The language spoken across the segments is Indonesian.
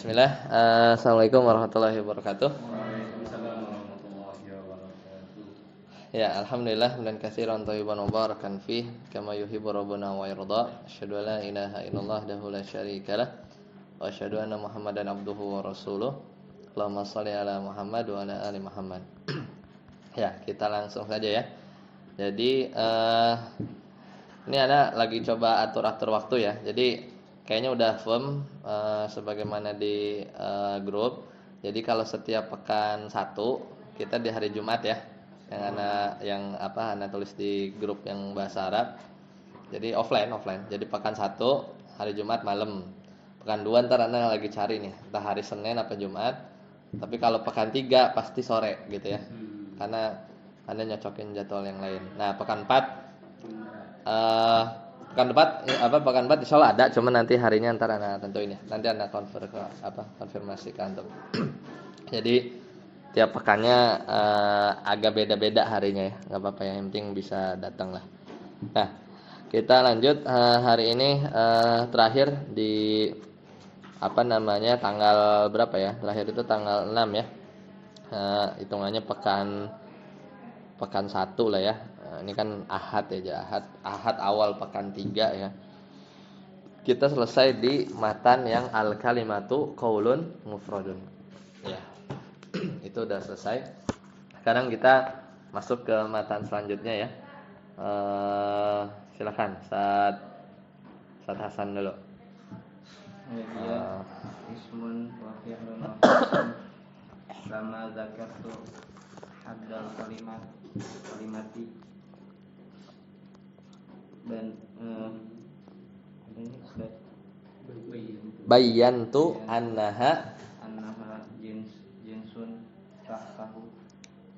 Bismillah. Assalamualaikum warahmatullahi wabarakatuh. Waalaikumsalam warahmatullahi wabarakatuh. Ya, alhamdulillah dan katsiran thayyiban mubarakan fih kama yuhibbu rabbuna wa yarda. Asyhadu an la ilaha illallah wahdahu la syarikalah wa asyhadu anna Muhammadan abduhu wa rasuluh. Allahumma shalli ala Muhammad wa ala ali Muhammad. Ya, kita langsung saja ya. Jadi ini ada lagi coba atur-atur waktu ya. Jadi kayaknya udah firm sebagaimana di grup. Jadi kalau setiap pekan 1 kita di hari Jumat ya. Yang tulis di grup yang bahasa Arab. Jadi offline. Jadi pekan 1 hari Jumat malam. Pekan 2 ntar Anda lagi cari nih, entah hari Senin apa Jumat. Tapi kalau pekan 3 pasti sore gitu ya. Karena Anda nyocokin jadwal yang lain. Nah, pekan 4 pekan 4 insyaallah ada, cuma nanti harinya ntar Anda tentuin ya. Nanti Anda konfirmasi ke antum. Jadi tiap pekannya agak beda-beda harinya ya. Enggak apa-apa ya, yang penting bisa datang lah. Nah, kita lanjut hari ini terakhir di tanggal berapa ya? Terakhir itu tanggal 6 ya. Hitungannya pekan 1 lah ya. Ini kan Ahad ya, Ahad awal pekan 3 ya. Kita selesai di matan yang al-kalimatu qaulun mufradun. Ya. Itu udah selesai. Sekarang kita masuk ke matan selanjutnya ya. Silakan Ustaz Hasan dulu. Ismun wa fi'lun lama zakartu haddal kalimati dan ini sudah Bayyantu annaha jinsun tahtahu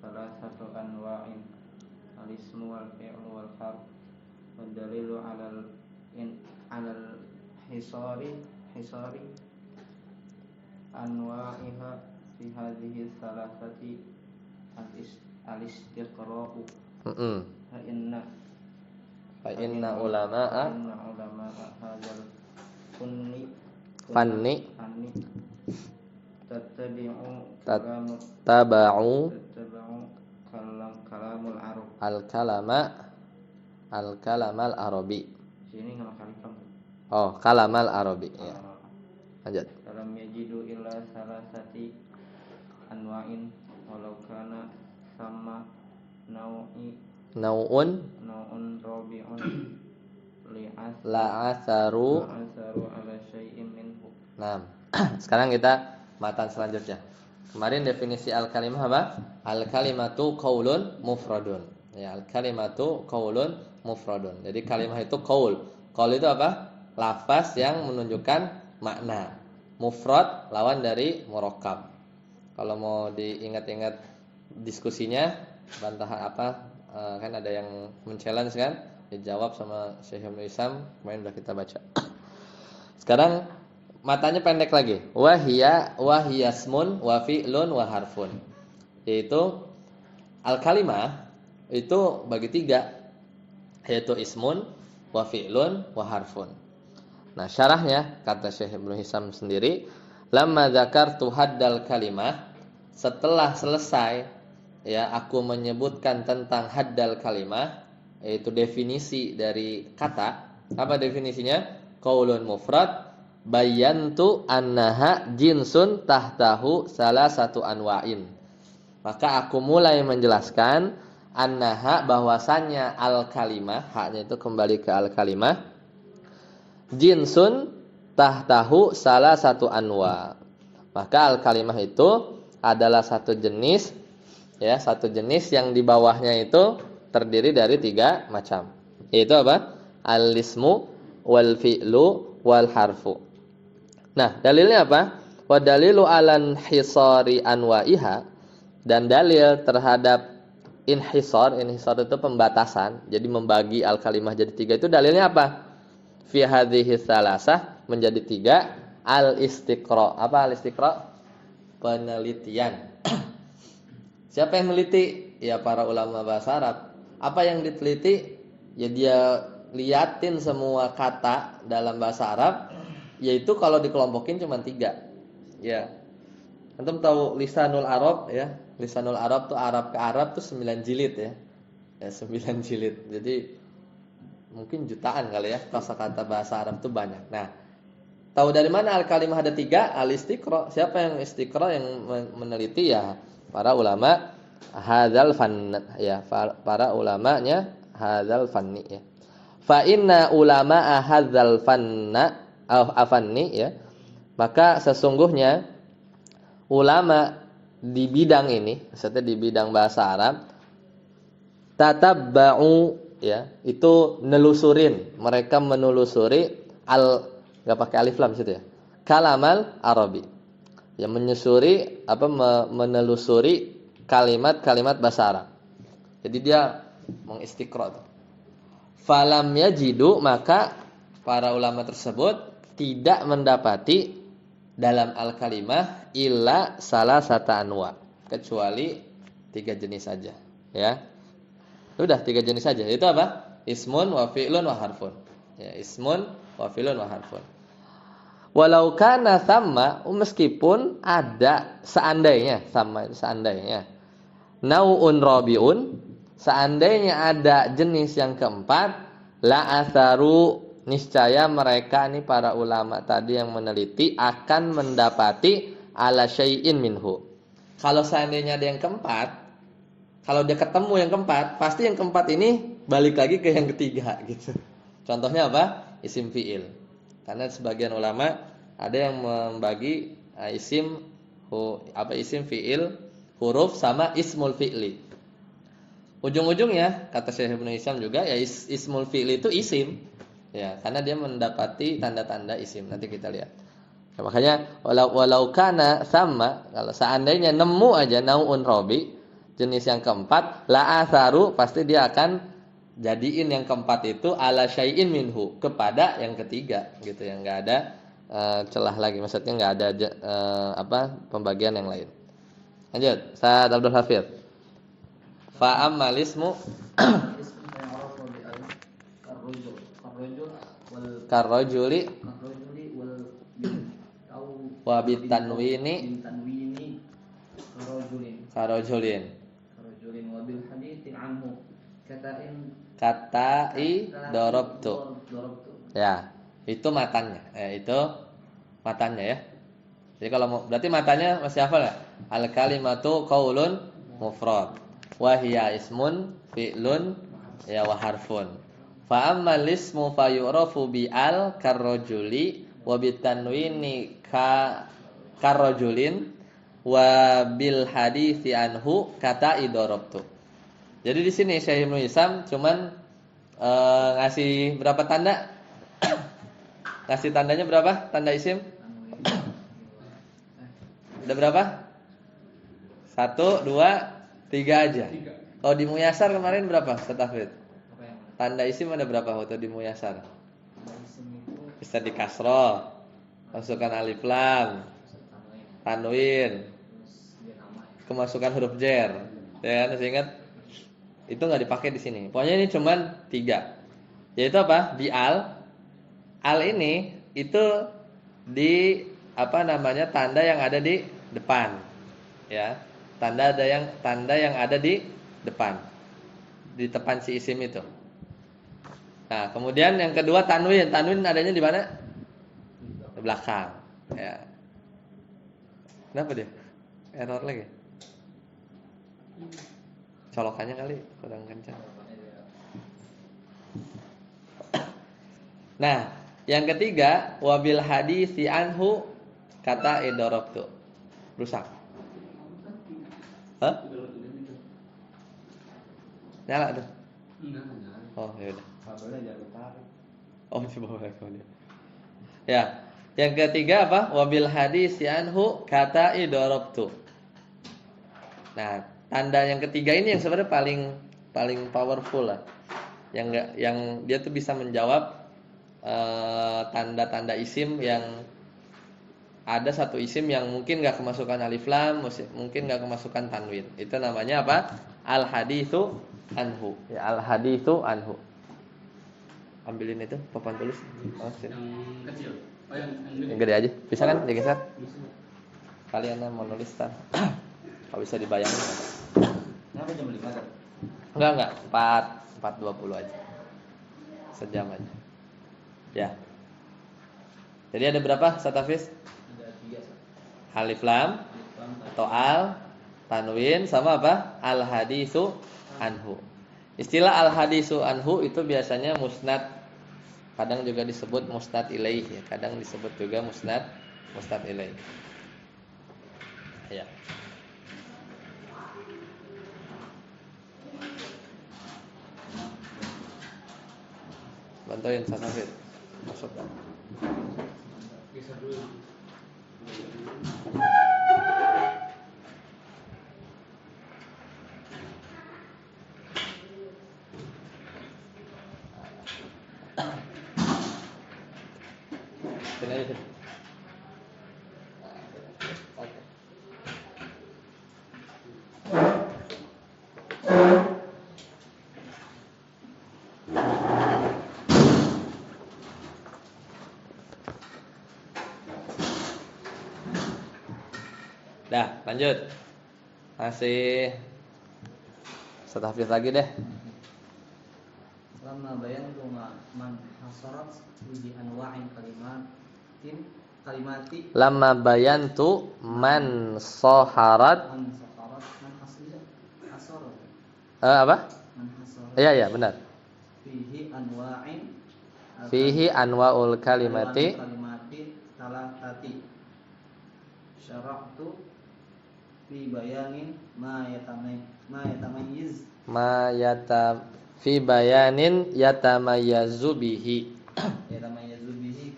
salah satu anwa'in al-ismu wal fi'lu wal harf wal dalilu alal hisari anwa'iha fi hadhihi salasati al-istiqra'u fa inna ulama'a hadzal fanni taba'u kalamul arab al-kalamal arabi. Sini enggak kalam. Oh, kalamal arabi ya. Lanjut. Dalam yajidu illa salasati anwa'in walau kana sama nau'un rabi'un la'atharu ala syai'in minhu. Nah, sekarang kita matan selanjutnya. Kemarin definisi al-kalimah apa? Al-kalimatu qaulun mufradun. Ya, al-kalimatu qaulun mufradun. Jadi kalimah itu qaul. Qaul itu apa? Lafaz yang menunjukkan makna. Mufrad lawan dari murakkab. Kalau mau diingat-ingat diskusinya, bantahan kan ada yang men-challenge kan? Dijawab sama Syekh Ibnu Isam, kemarin udah kita baca. Sekarang matanya pendek lagi. Wahiyasmun wa fi'lun wa harfun. Yaitu al-kalimah itu bagi 3, yaitu ismun wa fi'lun wa harfun. Nah, syarahnya kata Syekh Ibnu Hisam sendiri, lamma dzakartu haddal kalimah, setelah selesai ya aku menyebutkan tentang haddal kalimah, yaitu definisi dari kata. Apa definisinya? Qaulun mufrad bayyantu annaha jinsun tahtahu salah satu anwa'in. Maka aku mulai menjelaskan annaha bahwasannya al-kalimah, haknya itu kembali ke al-kalimah, jinsun tahtahu salah satu anwa. Maka al-kalimah itu adalah satu jenis ya, satu jenis yang di bawahnya itu terdiri dari 3 macam. Yaitu apa? Al-ismu wal fi'lu wal harfu. Nah, dalilnya apa? Wa dalilu alan hisari anwa'iha, dan dalil terhadap inhisar itu pembatasan. Jadi membagi al-kalimah jadi 3 itu dalilnya apa? Fi hadhihi salasah menjadi 3 al-istiqra. Apa al-istiqra? Penelitian. Siapa yang meliti? Ya para ulama bahasa Arab. Apa yang diteliti? Ya dia liatin semua kata dalam bahasa Arab, yaitu kalau dikelompokin cuma 3. Ya. Antum tahu lisanul Arab ya? Lisanul Arab tuh Arab ke Arab tuh 9 jilid ya. Ya 9 jilid. Jadi mungkin jutaan kali ya kosakata bahasa Arab tuh banyak. Nah, tahu dari mana al-kalimah ada 3? Al-istiqra. Siapa yang istiqra yang meneliti ya? Para ulama hadzal fan ya, para ulamanya hadzal fanni ya. Fa inna ulama hadzal fanna afanni ya. Maka sesungguhnya ulama di bidang ini, maksudnya di bidang bahasa Arab, tatabba'u ya, itu nelusurin, mereka menelusuri enggak pakai alif lam situ ya. Kalamal Arabi. Yang menyusuri menelusuri kalimat-kalimat bahasa Arab. Jadi dia mengistiqra tuh. Falam yajidu, maka para ulama tersebut tidak mendapati dalam al-kalimah illa salah satu anwa, kecuali 3 jenis saja ya. Udah 3 jenis saja. Itu apa? Ismun wa fi'lun wa harfun. Ya, ismun wa fi'lun wa harfun. Walau kana thamma, meskipun ada seandainya, sama itu seandainya. Nau'un rabi'un, seandainya ada jenis yang keempat, la atharu, niscaya mereka ini para ulama tadi yang meneliti akan mendapati ala syai'in minhu. Kalau seandainya ada yang keempat, kalau dia ketemu yang keempat, pasti yang keempat ini balik lagi ke yang ketiga gitu. Contohnya apa? Isim fi'il. Karena sebagian ulama ada yang membagi isim fi'il huruf sama ismul fi'li. Ujung-ujungnya kata Syekh Ibnu Hisham juga ya ismul fi'li itu isim. Ya, karena dia mendapati tanda-tanda isim. Nanti kita lihat. Ya, makanya walau kana sama, kalau seandainya nemu aja nau'un rabi, jenis yang keempat, la atharu, pasti dia akan jadiin yang keempat itu ala syai'in minhu, kepada yang ketiga gitu, yang enggak ada celah lagi, maksudnya enggak ada pembagian yang lain. Lanjut, Ustaz Abdul Hafidz. Fa ammal ismu karrajuli wa bitanwini karajulin wa bil haditsin anhu katai dorobtu. Ya, itu matanya. Itu matanya ya. Jadi kalau berarti matanya masih hafal ya? Al kalimatu qaulun mufrad wa hiya ismun fi'lun ya wa harfun. Fa ammal ismu fa yu'rafu bi al karrajuli wa bitanwini karrajulin wa bil haditsi anhu kata idorobtu. Jadi di sini Syekh Ibnu Hisham cuman ngasih berapa tanda? Ngasih tandanya berapa? Tanda isim? Ada berapa? 1, 2, 3 aja. Kalau di Muyasar kemarin berapa? Setafid. Tanda isim ada berapa waktu di Muyasar? Bisa di kasroh, masukkan alif lam, tanwin, kemasukan huruf jar. Ya, masih ingat? Itu nggak dipakai di sini. Pokoknya ini cuman 3. Yaitu apa? Di al. Al ini itu di tanda yang ada di depan. Ya. Tanda yang ada di depan. Di depan si isim itu. Nah, kemudian yang kedua tanwin. Tanwin adanya di mana? Di belakang. Ya. Kenapa dia? Error lagi. Colokannya kali kurang kencang. Nah, yang ketiga wabil haditsi anhu kata idorobtu. Rusak. Hah? Nyala tuh. Oh, ya udah. Oh, coba lagi. Ya. Yang ketiga apa? Wabil haditsi anhu kata idorobtu. Nah, tanda yang ketiga ini yang sebenarnya paling powerful lah. Yang dia tuh bisa menjawab tanda-tanda isim yang ada satu isim yang mungkin enggak kemasukan alif lam, mungkin enggak kemasukan tanwin. Itu namanya apa? Al haditsu anhu. Ya, al haditsu anhu. Ambilin itu papan tulis. Oh, sini. Yang kecil. Oh, yang gede aja. Bisa kan digeser? Bisa. Kalian yang mau nulis tar. Kalau bisa dibayangin. Kenapa jam 5 kan? Enggak, 4.20 aja. Sejam aja. Ya. Jadi ada berapa Satafis? Ada 3. Alif lam atau al, tanwin sama apa? Al hadisu anhu. Istilah al hadisu anhu itu biasanya musnad, kadang juga disebut musnad ilaih ya, kadang disebut juga musnad ilaih. Ya. Bantuin Satafis. Masuk. Bisa dulu. Sini aja. Oke. Dah, lanjut. Masih Satafis lagi deh. Lama bayantu man hasarat bi anwa'in kalimati Lama bayantu man soharat man safarat man hasarat apa? man hasarat Iya benar. fihi anwa'in Fihi anwaul kalimati talatati syara'tu fi bayanin ma yatamayyiz fi bayanin yatamayyazu bihi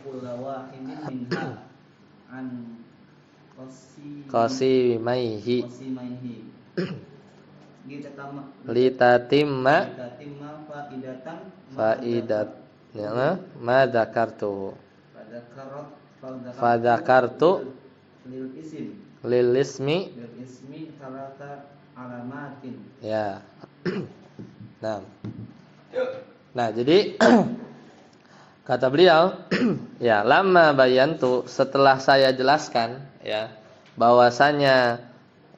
kullu wahidin minha an qasimaihi qasimaihi litatimma faidat ya ma dzakartu fadzakartu lil ismi salata alamatin. Ya. Nah, jadi kata beliau, ya, lama bayantu, setelah saya jelaskan ya bahwasanya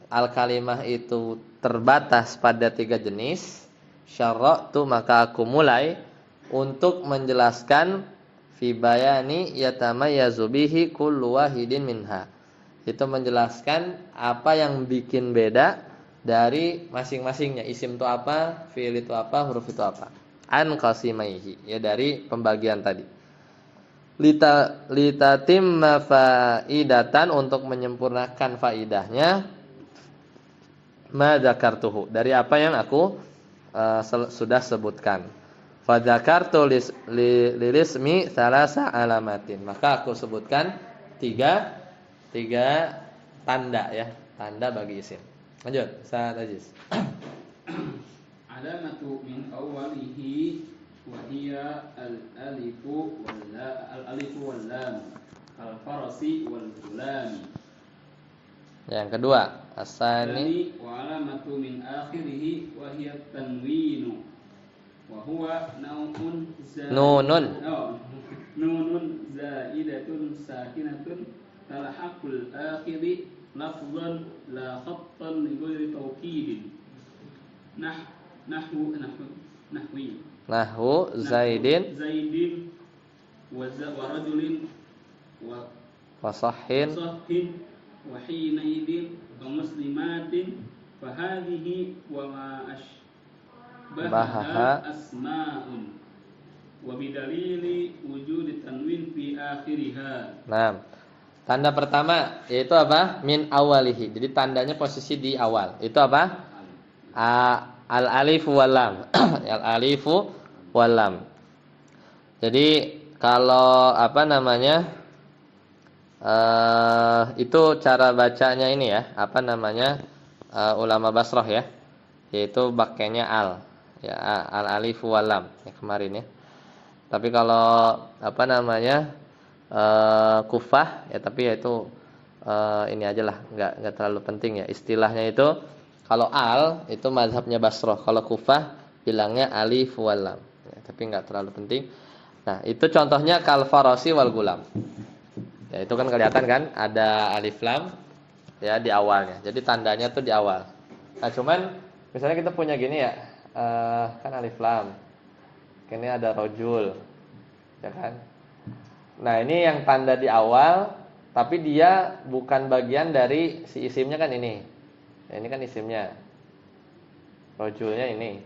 al-kalimah itu terbatas pada 3 jenis, syara'tu, maka aku mulai untuk menjelaskan fi bayani yatamayyazu bihi kullu wahidin minha. Itu menjelaskan apa yang bikin beda dari masing-masingnya. Isim itu apa, fi'il itu apa, huruf itu apa. An qasimaihi, ya, dari pembagian tadi. Litatimma faidatan, untuk menyempurnakan faidahnya, ma dzakartuhu, dari apa yang aku sudah sebutkan. Fa dzakartu lilismi tsalasa alamatin, maka aku sebutkan tiga tanda ya, tanda bagi isim. Lanjut, Ustaz Aziz. Alamatu min awwalihi wa hiya al-alifu wal lam al-farasi wal gulami. Yang kedua, asani wa alamatu min akhirihi wa hiya tanwinu wa huwa nunun zaidatun sakinatun talhaqul akhiri lafzan la khattan li ghairi tawkidin. Nahwu zaidin wa rajulin wa sahhin wa hinaidin wa muslimatin fa hadhihi wa ma ashbahaha asma'un wa bidalili wujud tanwin fi akhiriha. Nah, tanda pertama yaitu apa? Min awalihi. Jadi tandanya posisi di awal. Itu apa? Al-alifu wal lam. Al-alifu wal lam. Jadi kalau apa namanya? Itu cara bacanya ini ya, apa namanya? Ulama Basrah ya. Yaitu pakainya al. Ya, al-alifu wal lam ya, kemarin ya. Tapi kalau apa namanya? Kufah ya, tapi ya itu ini aja lah, enggak terlalu penting ya. Istilahnya itu kalau al itu mazhabnya Basrah, kalau Kufah bilangnya alif wal lam ya, tapi enggak terlalu penting. Nah, itu contohnya kal farasi wal gulam. Ya, itu kan kelihatan kan ada alif lam ya di awalnya. Jadi tandanya tuh di awal. Nah, cuman misalnya kita punya gini ya, kan alif lam. Ini ada rojul, ya kan? Nah, ini yang tanda di awal, tapi dia bukan bagian dari si isimnya kan ini. Ya, ini kan isimnya. Rojulnya ini.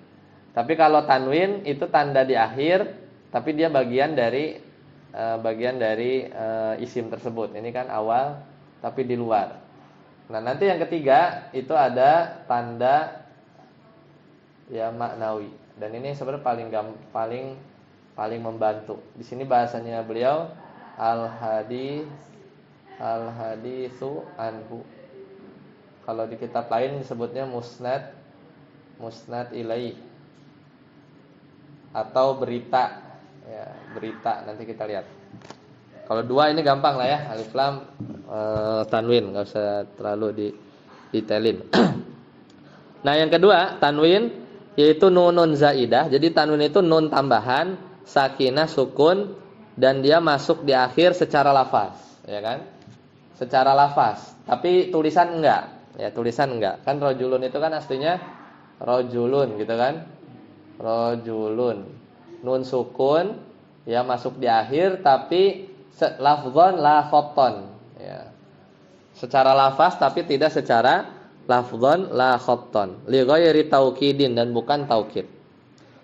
Tapi kalau tanwin itu tanda di akhir, tapi dia bagian dari isim tersebut. Ini kan awal, tapi di luar. Nah, nanti yang ketiga itu ada tanda ya maknawi. Dan ini sebenarnya paling membantu. Di sini bahasanya beliau al-haditsu anhu. Kalau di kitab lain disebutnya musnad ilaih atau berita. Ya, berita nanti kita lihat. Kalau dua ini gampang lah ya, alif lam tanwin, enggak usah terlalu detailin. Nah, yang kedua, tanwin yaitu nunun zaidah. Jadi tanwin itu nun tambahan, sakinah, sukun, dan dia masuk di akhir secara lafaz, ya kan? Secara lafaz, tapi tulisan enggak. Ya, tulisan enggak. Kan rojulun itu kan aslinya rojulun gitu kan? Rojulun. Nun sukun ya masuk di akhir tapi lafzon la khatton, ya. Secara lafaz tapi tidak secara lafzon la khatton. Li ghairi taukidin, dan bukan taukid.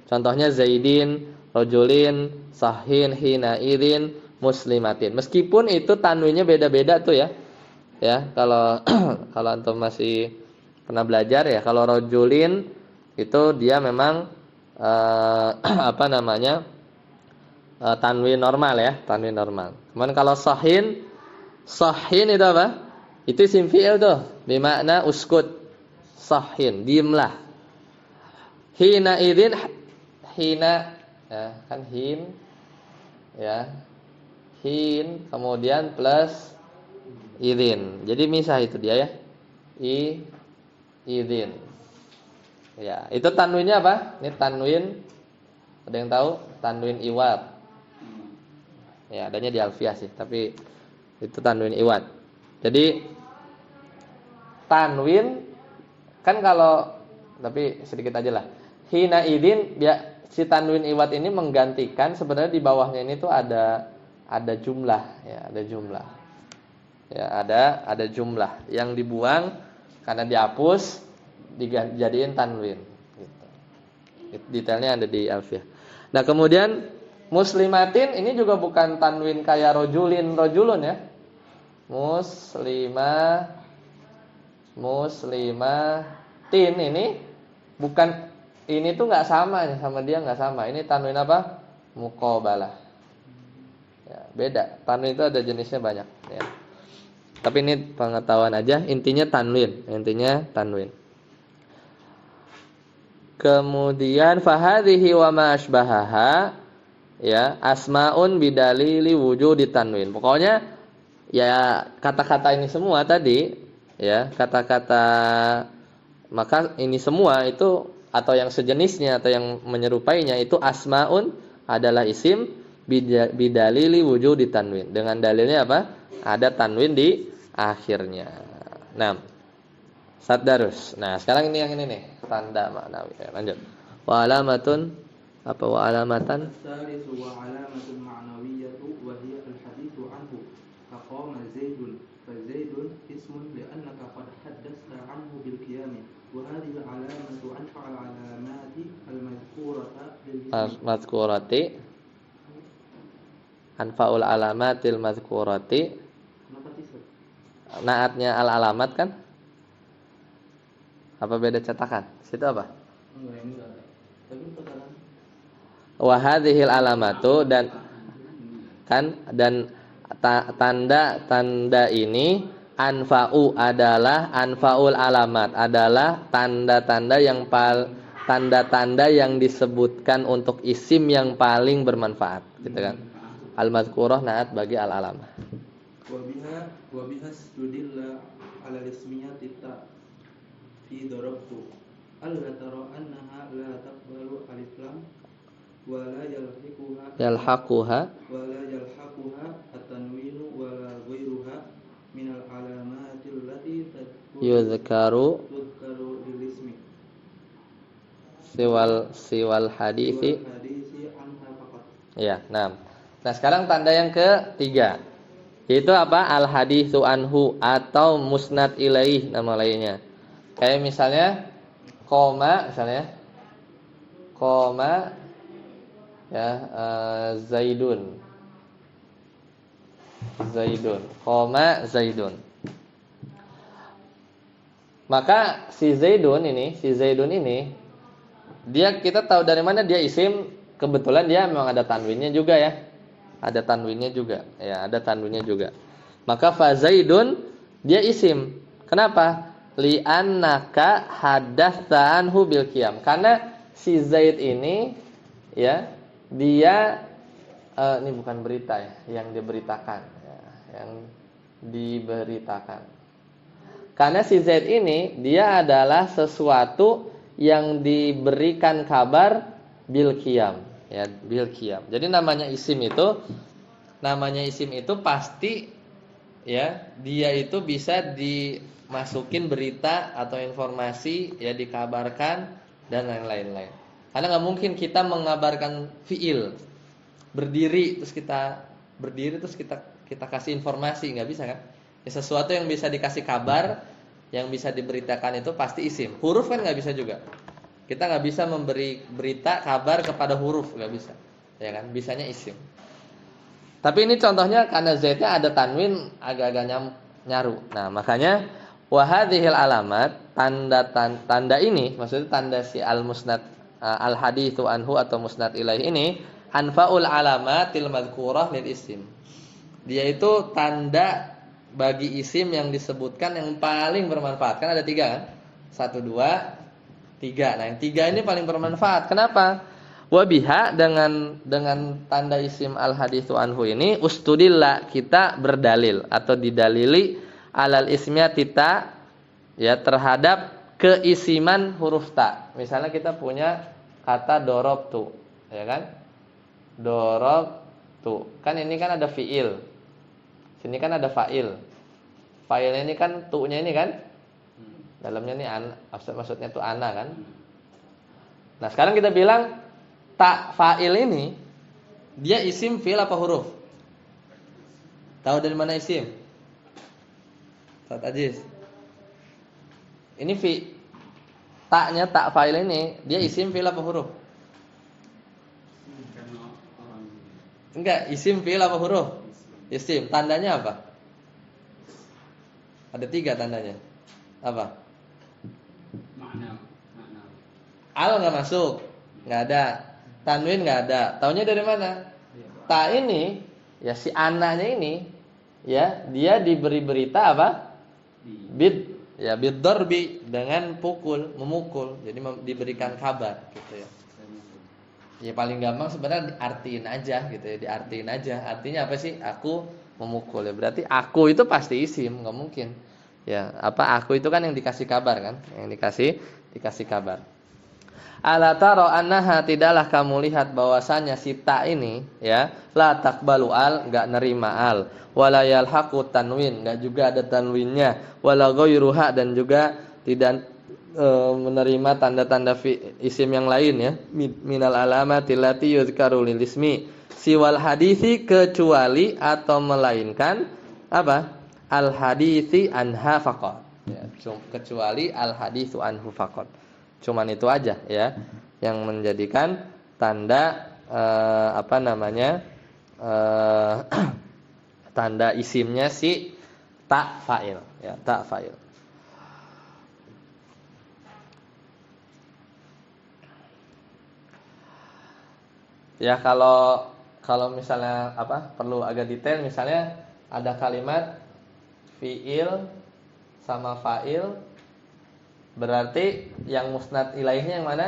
Contohnya zaidin, rojulin, sahin, hina idin, muslimatin. Meskipun itu tanwinnya beda-beda tuh ya. Ya, kalau kalau antum masih pernah belajar ya, kalau rojulin itu dia memang tanwin normal ya, tanwin normal. Kemudian kalau sahin itu apa? Itu isim fi'il tuh, bermakna uskut. Sahin, diamlah. Hina idzin, hina ya, kan hin ya. Hin kemudian plus idzin. Jadi misah itu dia ya. Idzin. Ya, itu tanwinnya apa? Ini tanwin, ada yang tahu? Tanwin iwad. Ya, adanya di Alfiyah sih, tapi itu tanwin iwad. Jadi tanwin kan kalau, tapi sedikit aja lah. Hina idin ya, si tanwin iwad ini menggantikan sebenarnya di bawahnya ini tuh ada jumlah ya, ada jumlah. Ya, ada jumlah yang dibuang karena dihapus dijadiin tanwin gitu. Detailnya ada di Alfiyah. Nah, kemudian muslimatin ini juga bukan tanwin kayak rojulun ya. Muslimatin ini bukan, ini tuh nggak sama nih, sama dia nggak sama. Ini tanwin apa? Muqabalah. Ya, beda. Tanwin itu ada jenisnya banyak ya. Tapi ini pengetahuan aja, intinya tanwin. Kemudian fahadhihi wa ma asbahaha ya asmaun bidalili wujudi tanwin. Pokoknya ya kata-kata ini semua tadi ya, kata-kata, maka ini semua itu atau yang sejenisnya atau yang menyerupainya itu asmaun adalah isim bidalili wujudi tanwin. Dengan dalilnya apa? Ada tanwin di akhirnya. Nah, sadarus. Nah, sekarang ini yang ini nih, tanda maknawi. Ya, lanjut. Wa alamatun apa wa alamatan? As-salisu wa alamatun ma'nawiyyatu wa hiya al-haditsu anhu. Faqama Zaidun, fa Zaidun ismun li'annaka qad haddatsta anhu bil qiyam. Wa hadhihi al-alamatu anfa al-alamati al-madhkurata Al-madhkurati. Anfa'ul alamatil madhkurati. Naatnya al-alamat kan? Apa beda cetakan? Situ apa? Enggak, ini enggak ada. Tapi perkataan Wa hadhil alamatu, dan kan, dan tanda ini anfa'u adalah anfa'ul alamat adalah tanda-tanda yang disebutkan untuk isim yang paling bermanfaat gitu kan. Al-madhkurah naat bagi al-alamah. wa biha studilla ala ismiyati ta fi darabtu alla tara annaha la taqbalu alif lam wa la yalhaquha at-tanwinu wa la ghayruha min al-alamati allati yuzkaru yudhkaru bil ismi siwal hadithi. wal hadisi anha faqat. Ya, nah. Nah, sekarang tanda yang ketiga. Yaitu apa? Al haditsu anhu atau musnad ilaih nama lainnya. Kayak misalnya koma misalnya. Koma ya Zaidun. Koma Zaidun. Maka si Zaidun ini dia kita tahu dari mana dia isim, kebetulan dia memang ada tanwinnya juga ya. Ada tanwinnya juga. Ya, ada tanwinnya juga. Maka fa Zaidun dia isim. Kenapa? Li'annaka hadatsa anhu bil qiyam. Karena si Zaid ini ya, dia ini bukan berita ya, yang diberitakan ya, yang diberitakan. Karena si Zaid ini dia adalah sesuatu yang diberikan kabar bil qiyam ya, bil qiyam. Jadi namanya isim itu pasti ya, dia itu bisa dimasukin berita atau informasi ya, dikabarkan dan lain-lain. Karena nggak mungkin kita mengabarkan fiil berdiri terus kita kasih informasi, nggak bisa kan? Ya, sesuatu yang bisa dikasih kabar, yang bisa diberitakan itu pasti isim. Huruf kan nggak bisa juga. Kita nggak bisa memberi berita kabar kepada huruf, nggak bisa. Ya kan? Bisanya isim. Tapi ini contohnya karena Z-nya ada tanwin agak-agak nyaru. Nah, makanya wahadhil alamat, tanda ini, maksudnya tanda si al-musnad al-haditsu anhu atau musnad ilaih ini, anfaul alamatil madhkurah lil isim. Dia itu tanda bagi isim yang disebutkan yang paling bermanfaat. Kan ada 3 kan? 1, 2, 3. Nah, yang 3 ini paling bermanfaat. Kenapa? Wabiha dengan tanda isim al-haditsu anhu ini ustudilla, kita berdalil atau didalili alal ismiyati ta ya, terhadap keisiman huruf ta. Misalnya kita punya kata dorobtu, ya kan? Dorobtu. Kan ini kan ada fiil. Sini kan ada fa'il. Fa'ilnya ini kan tu-nya ini kan? Dalamnya ini maksudnya itu ana kan? Nah, sekarang kita bilang ta fa'il ini dia isim, fiil apa huruf? Tahu dari mana isim? Ustaz Aziz. Ini ta-nya ta fa'il ini dia isim, fiil apa huruf? Enggak, isim, fiil apa huruf? Isim. Tandanya apa? Ada 3 tandanya. Apa? Makna. Al nggak masuk, nggak ada. Tanwin nggak ada. Taunya dari mana? Ta ini, ya si anaknya ini, ya dia diberi berita apa? Bid, ya bid darbi, dengan pukul, memukul. Jadi diberikan kabar, gitu ya. Ya paling gampang sebenarnya diartiin aja, gitu ya. Diartiin aja. Artinya apa sih? Aku memukul ya. Berarti aku itu pasti isim, nggak mungkin. Ya apa? Aku itu kan yang dikasih kabar kan? Yang dikasih kabar. Ala taro annaha, tidaklah kamu lihat bahwasanya si ta ini ya, la taqbalu al, enggak nerima al, wala yalhaqu tanwin, enggak juga ada tanwinnya, wala ghairuha, dan juga tidak menerima tanda-tanda isim yang lain ya, minal alamati lati yuzkaru lil ismi siwal hadisi, kecuali atau melainkan apa? Al hadisi anha faqat ya, kecuali al hadisu anhu faqat. Cuman itu aja ya yang menjadikan tanda tanda isimnya si ta fa'il ya, ta fa'il. Ya kalau misalnya perlu agak detail, misalnya ada kalimat fi'il sama fa'il, berarti yang musnad ilaihnya yang mana?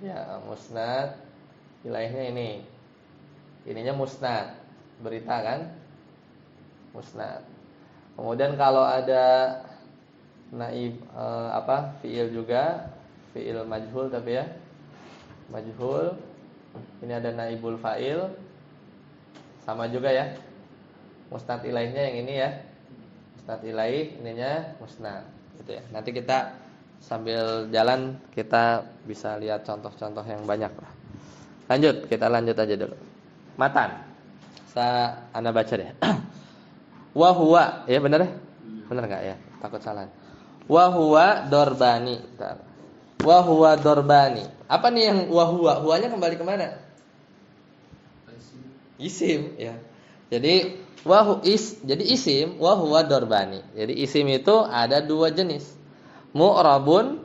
Ya, musnad ilaihnya ini. Ininya musnad, berita kan? Musnad. Kemudian kalau ada naib fiil juga, fiil majhul tapi ya. Majhul. Ini ada naibul fa'il. Sama juga ya. Musnad ilaihnya yang ini ya. musnad ilai ininya musnad gitu ya. Nanti kita sambil jalan kita bisa lihat contoh-contoh yang banyak lah. Lanjut, kita lanjut aja dulu. Matan. Ana baca deh. Wa huwa, ya benar ya? Benar enggak ya? Takut salah. Wa huwa dorbani. Wa huwa dorbani. Apa nih yang wa huwa? Huwanya kembali ke mana? Isim ya. Jadi jadi isim wa huwa dorbani. Jadi isim itu ada dua jenis. Mu'rabun,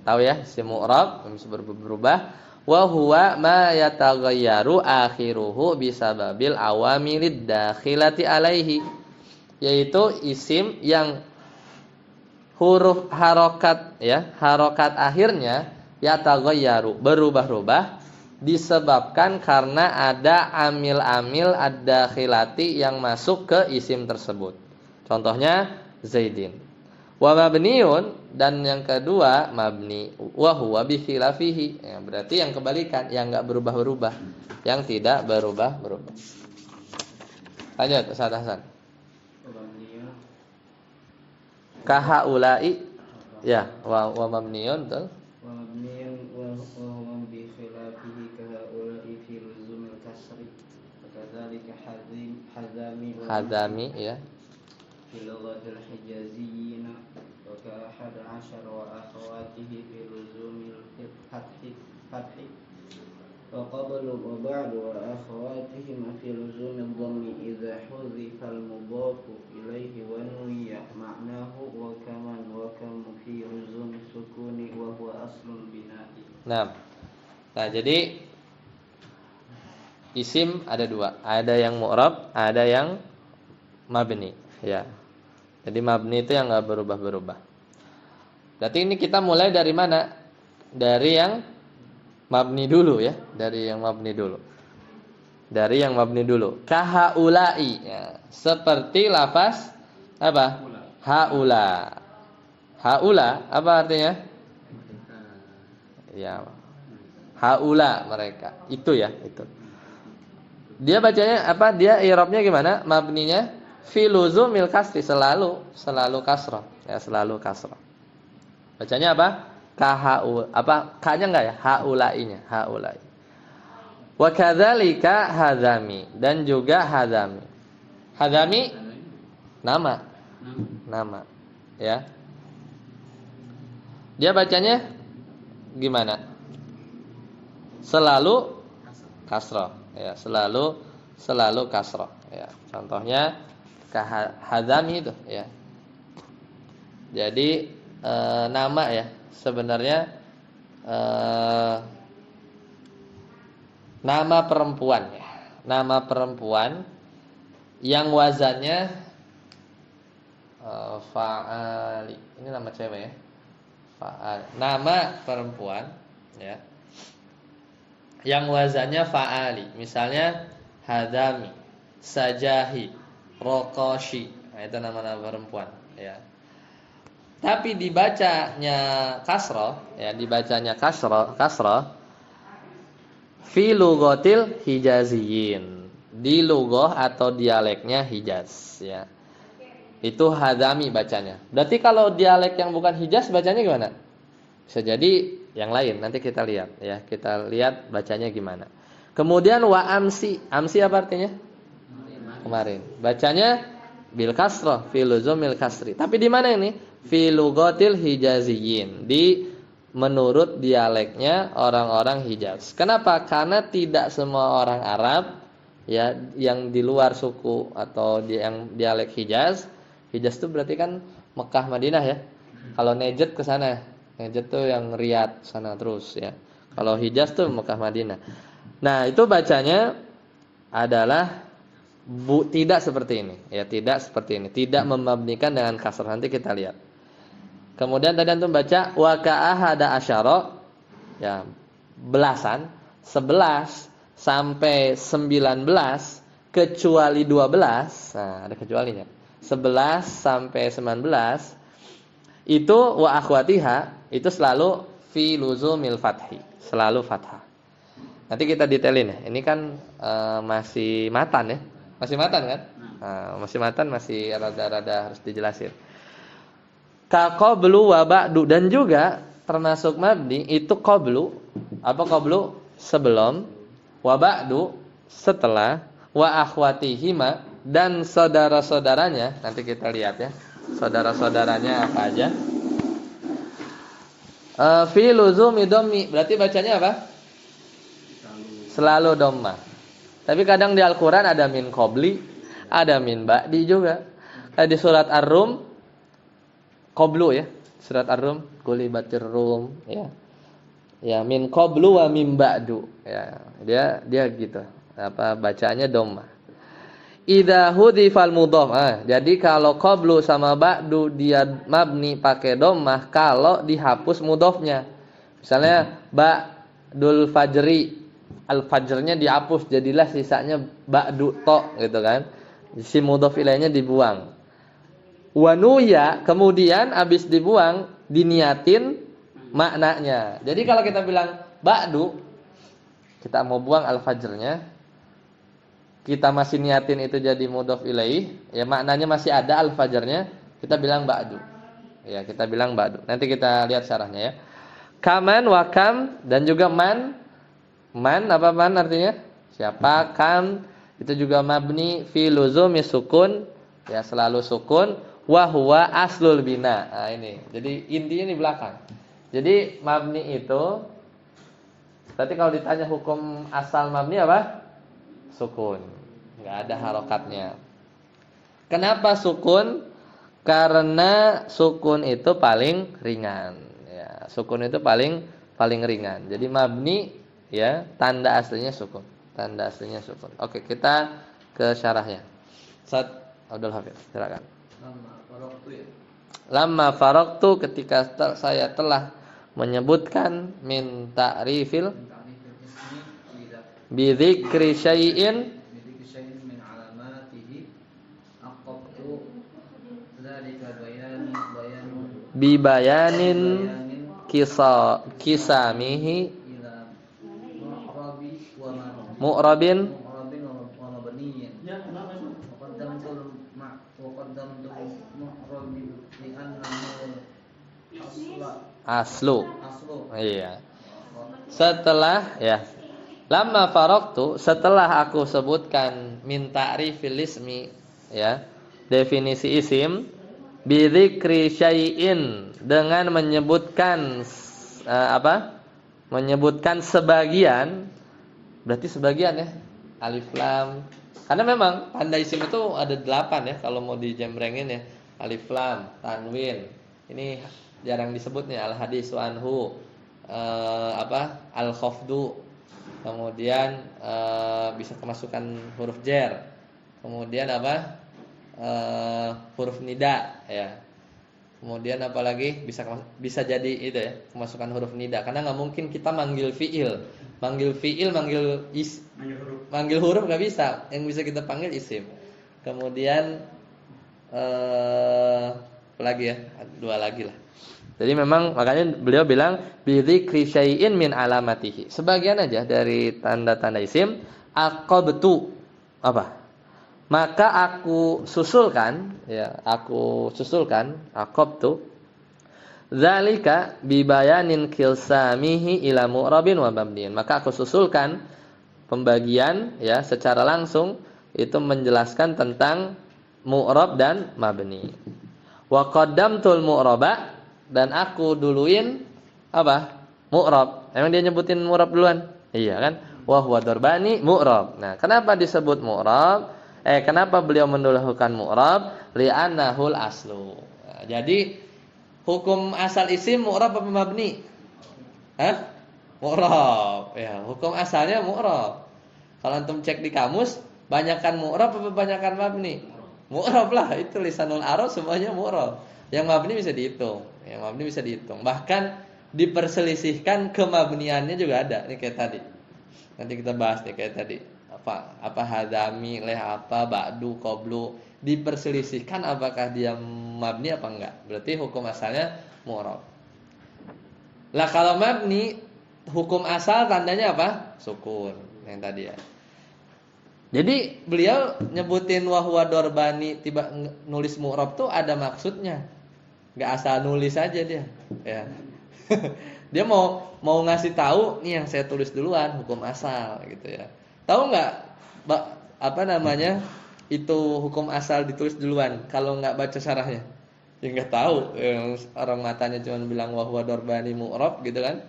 tahu ya, isim mu'rab bisa berubah. Wa huwa ma yataghayyaru akhiruhu bisababil awamilid dakhilati alaihi. Yaitu isim yang huruf harokat ya, harokat akhirnya yataghayyaru, berubah-ubah disebabkan karena ada amil-amil ad-dakhilati yang masuk ke isim tersebut. Contohnya Zaidin. Wa mabniun, dan yang kedua mabni. Wa huwa bi khilafihi. Ya, berarti yang kebalikan, yang enggak berubah-ubah, yang tidak berubah-ubah. Lanjut Ustaz Hasan. Kahaulai ya, wa mabniun betul. Hadami ya. في لغة الحجازيين وكأحد عشر وأخواته في لزوم الفتح وقبل وبعد وأخواتهما في لزوم الضم إذا حذف المضاف إليه ونوي معناه وكمن وكم في لزوم السكون وهو أصل البناء. Nah, jadi isim ada dua, ada yang mu'rab, ada yang mabni, ya. Jadi mabni itu yang enggak berubah-berubah. Berarti ini kita mulai dari mana? Dari yang mabni dulu ya, dari yang mabni dulu. Dari yang mabni dulu. Kahaulai ya, seperti lafaz apa? Haula. Haula apa artinya? Ya. Haula mereka. Itu ya, itu. Dia bacanya apa? Dia i'rabnya gimana? Mabninya fi luzumil kasri, selalu kasrah. Ya, selalu kasrah. Bacanya apa? Kahau, apa? Ka-nya enggak ya? Haulainya, haulai. Wa kadzalika hadzami, dan juga hadzami. Hadzami nama. Nama, ya. Dia bacanya gimana? Selalu kasrah, ya, selalu kasrah, ya. Contohnya kahadzami itu, ya. Jadi nama ya, sebenarnya nama perempuan ya. Nama perempuan yang wazannya fa'ali. Ini nama cewek ya. Fa'ali. Nama perempuan ya, yang wazannya fa'ali. Misalnya hadami, sajahi, rokoshi. Nah, itu nama-nama perempuan ya. Tapi dibacanya kasrah, ya, dibacanya kasrah fi lughatil hijaziyin, di lughah atau dialeknya Hijaz, ya. Itu hadami bacanya. Berarti kalau dialek yang bukan Hijaz bacanya gimana? Bisa jadi yang lain, nanti kita lihat ya. Kita lihat bacanya gimana. Kemudian wa amsi. Amsi apa artinya? Kemarin. Bacanya bil kasrah, fi luzumil kasri. Tapi di mana ini? Fi lughatil hijaziyin, di menurut dialeknya orang-orang Hijaz. Kenapa? Karena tidak semua orang Arab ya yang di luar suku atau yang dialek Hijaz. Hijaz itu berarti kan Mekah Madinah ya. Kalau Najd ke sana. Najd tuh yang Riyadh sana terus ya. Kalau Hijaz tuh Mekah Madinah. Nah, itu bacanya adalah tidak seperti ini ya, tidak seperti ini, tidak memabnikan dengan kasrah. Nanti kita lihat. Kemudian tadi antum baca wa ka'ahada asyara, ya, belasan, 11 sampai 19 kecuali 12. Nah, ada kecualinya. 11 sampai 19 itu wa akhwatiha, itu selalu fi luzumil fathi, selalu fathah. Nanti kita detailin ya. Ini kan masih matan ya. Masih matan kan? Nah, masih matan masih rada-rada harus dijelasin. Ka qablu wa ba'du, dan juga termasuk mabni itu qablu. Apa qablu? Sebelum, wa ba'du setelah, wa akhwatihima dan saudara-saudaranya. Nanti kita lihat ya. Saudara-saudaranya apa aja? Fi luzumi dhammi, berarti bacanya apa? Selalu dhamma. Tapi kadang di Al-Qur'an ada min qabli, ada min ba'di juga. Di surat Ar-Rum qablu ya. Surat Ar-Rum, qulibatir rum ya. Ya, min qablu wa min ba'du. Ya, dia gitu. Apa bacaannya dhamma. Idza hudhifal mudhaf. Jadi kalau qablu sama ba'du dia mabni pakai dhammah kalau dihapus mudhafnya. Misalnya ba'dul fajri, al-fajrnya dihapus jadilah sisanya ba'du to gitu kan. Si mudhaf ilaihnya dibuang. Wa nuya, kemudian habis dibuang diniatin maknanya. Jadi kalau kita bilang ba'du, kita mau buang al-fajrnya, kita masih niatin itu jadi mudhof ilaih, ya maknanya masih ada al-fajrnya, kita bilang ba'du. Ya, kita bilang ba'du. Nanti kita lihat syarahnya ya. Kaman wa kam dan juga man. Man apa man artinya? Siapa? Kam itu juga mabni fi luzumi sukun, ya selalu sukun, wa huwa aslul bina. Nah, ini. Jadi intinya di belakang. Jadi mabni itu berarti kalau ditanya hukum asal mabni apa? Sukun, nggak ada harokatnya. Kenapa sukun? Karena sukun itu paling ringan. Ya, sukun itu paling ringan. Jadi mabni ya tanda aslinya sukun. Tanda aslinya sukun. Oke, kita ke syarahnya. Ustaz Abdul Hafiz, silakan. Lamma faraqtu, ketika saya telah menyebutkan min ta'rifil bidzikri syai'in min alamatihi aqabtu dzalika bi bayanin kisamihi ila mu'rabin wa mabniyin qaddamtul mu'rabin li annahu aslu. aslu. Iya. Setelah ya lamma faraqtu, setelah aku sebutkan min ta'rifil ismi ya, definisi isim, bi dzikri syai'in, dengan menyebutkan menyebutkan sebagian, berarti sebagian ya, alif lam. Karena memang tanda isim itu ada 8 ya kalau mau dijembrengin ya. Alif lam, tanwin. Ini jarang disebutnya, al hadisu anhu, al khafdu. Kemudian bisa kemasukan huruf jar. Kemudian huruf nida ya. Kemudian apalagi bisa jadi itu ya, kemasukan huruf nida. Karena nggak mungkin kita manggil fiil, manggil huruf nggak bisa. Yang bisa kita panggil isim. Kemudian apalagi ya, 2 lagi lah. Jadi memang makanya beliau bilang bidzikri syai'in min alamatihi. Sebagian aja dari tanda-tanda isim. Aqabtu apa? Maka aku susulkan ya, aqabtu dzalika bi bayanin kilsamihi ila mu'rabin wa mabniin. Maka aku susulkan pembagian ya secara langsung itu menjelaskan tentang mu'rab dan mabni. Wa qaddamtul mu'raba, dan aku duluin apa? Mu'rab. Emang dia nyebutin mu'rab duluan? Iya kan? Wa huwa darbani mu'rab. Nah, kenapa disebut mu'rab? Kenapa beliau mendahulukan mu'rab? Li'annahul aslu. Nah, jadi hukum asal isim mu'rab apa mabni? Mu'rab. Ya, hukum asalnya mu'rab. Kalau antum cek di kamus, banyakan mu'rab apa banyakan mabni? Mu'rab lah, itu lisanul arab semuanya mu'rab. Yang mabni bisa dihitung. Bahkan diperselisihkan kemabniannya juga ada. Ini kayak tadi. Nanti kita bahas nih kayak tadi. Apa hadami, leh apa, ba'du, qablu. Diperselisihkan apakah dia mabni apa enggak. Berarti hukum asalnya mu'rab. Lah kalau mabni, hukum asal tandanya apa? Sukun. Yang tadi ya. Jadi beliau nyebutin wahwa dorbani tiba nulis mu'rab tuh ada maksudnya. Nggak asal nulis aja dia. Ya. Dia mau ngasih tahu nih yang saya tulis duluan hukum asal gitu ya. Tahu nggak apa namanya itu hukum asal ditulis duluan kalau nggak baca syarahnya? Ya nggak tahu. Yang orang matanya cuma bilang wahwa dorbani mu'rab gitu kan.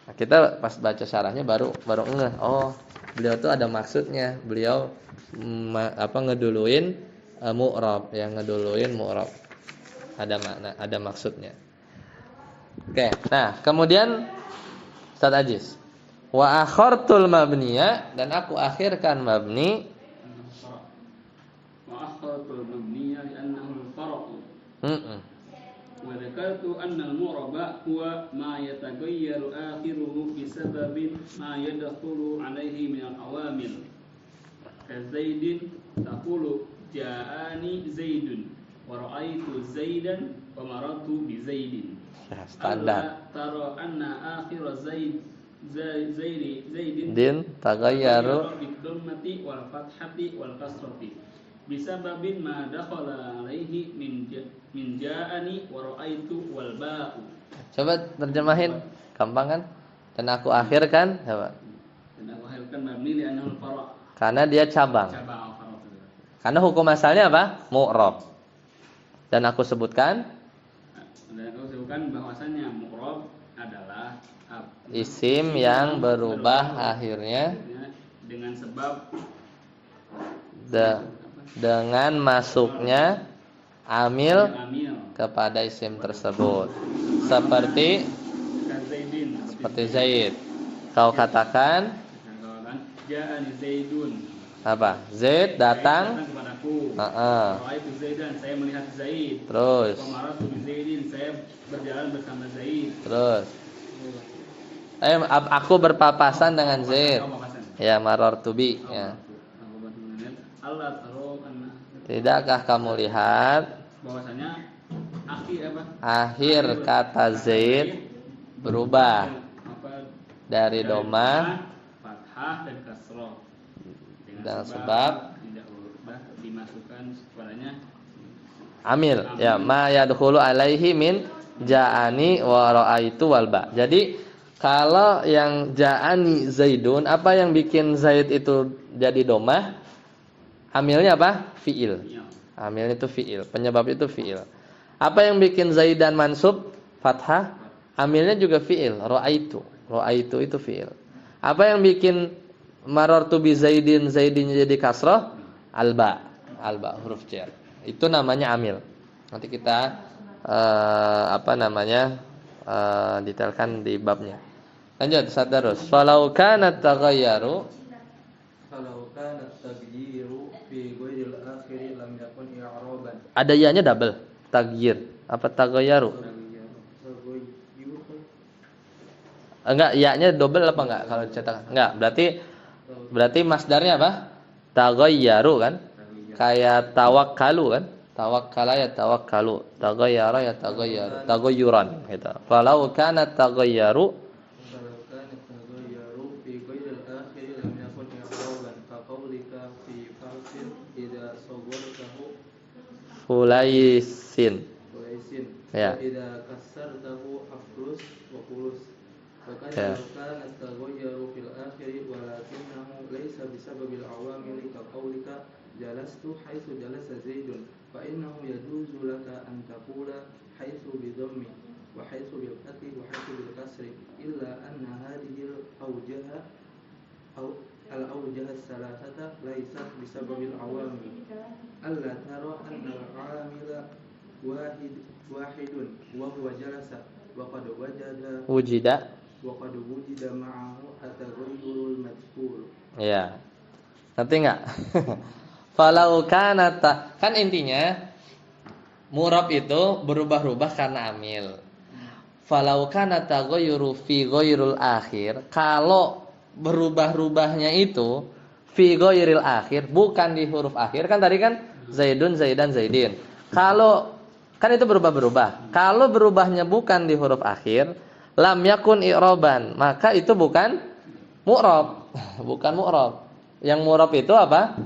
Nah, kita pas baca syarahnya baru ngeh. Oh, beliau tuh ada maksudnya. Beliau ngeduluin mu'rab, yang ngeduluin mu'rab. Ada makna, ada maksudnya. Oke, nah kemudian Ustaz Ajis, wa akhartul mabniya, dan aku akhirkan mabni. Wa akhartul mabniya li'annahu al-farq. Wa dzakartu anna al-mu'raba huwa ma yataghayyaru akhiruhu bisababin ma yadkhulu alayhi min al-awamil. Ka Zaidin taqulu ja'ani Zaidun wa ra'aytu Zaidan wa marartu bi Zaidin. Standar. Taro anna akhir Zaidin Din tagayyaru bid-dhammati wal fathati wal kasrati bisababin ma dakhala alaihi min ja'ani wa ra'aitu wal ba'u. Coba terjemahin, gampang kan? Dan aku akhirkan, coba. Dan aku akhirkan mabni li annahu al-fara'. Karena dia cabang. Cabang al-fara'. Karena hukum asalnya apa? Mu'rab. Dan aku sebutkan bahwasannya mu'rab adalah isim yang berubah akhirnya dengan sebab dengan masuknya amil amil kepada isim tersebut. Seperti Zaid. Kau katakan ja'ani Zaidun. apa? Zaid datang kepadaku. Ra'aitu Zaidan, saya melihat Zaid. Terus. Wa marartu bi Zaidin, saya berjalan bersama Zaid. Terus. Aku berpapasan dengan Zaid. Ya, marartu bi, ya. Allah tahu karena Tidakkah kamu lihat bahwasanya akhir kata Zaid berubah dari doma fathah dan kasroh dengan sebab tidak berubah dimasukkan kepadanya amil. Ya, ma yadkhulu alaihi min ja'ani wa ra'aitu wal ba. Jadi kalau yang ja'ani Zaidun, apa yang bikin Zaid itu jadi domah? Amilnya apa? Fi'il. Amilnya itu fi'il, penyebab itu fi'il. Apa yang bikin Zaidan mansub? Fathah. Amilnya juga fi'il, ra'aitu. Ra'aitu itu fi'il. Apa yang bikin marartu bi Zaidin, Zaidinnya jadi kasrah? Alba. Alba huruf jar. Itu namanya amil. Nanti kita detailkan di babnya. Lanjut, Sadarus. Falau kana taghayyaru fi ghairil akhir lam yakun i'raban. Ada ya-nya double. Taghyir. Apa taghayyaru? Enggak, ya-nya double apa enggak kalau cetak? Enggak, berarti masdarnya apa? Taghayyaru kan? Kayak tawakkalu kan? Tawakkala ya tawakkalu, taghayyara ya taghayyaru, taghayyuran gitu. Falau kana taghayyaru fi ghairil akhir lam yakun i'raban ka qaulika fi farsin idza sawwartahu fulaisin. Ya. Idza kasartahu aflus wa fulus. Fakana kana taghayyaru fil akhir walakinahu laysa bisababil awamil ka qaulika jalastu haitsu jalasa Zaidun fa innahu yajuzu laka an taqula haitsu bi dhammi wa haitsu bil fathi wa haitsu bil kasri illa anna hadhihi al-awjah as-salasata laysat bisababil awamil alla tara anna al-amila wahidun wa huwa jalasa wa qad wujida ma'ahu at-taghayyurul madhkur. Ya. Ngerti enggak? Falau kana kan intinya murab itu berubah-ubah karena amil. Falau kana taghayyuru fi ghairil akhir, kalau berubah-ubahnya itu fi ghairil akhir, bukan di huruf akhir. Kan tadi kan Zaidun, Zaidan, Zaidin. Kalau kan itu berubah-ubah. Kalau berubahnya bukan di huruf akhir, lam yakun i'raban, maka itu bukan mu'rab. Bukan mu'rab. Yang mu'rab itu apa?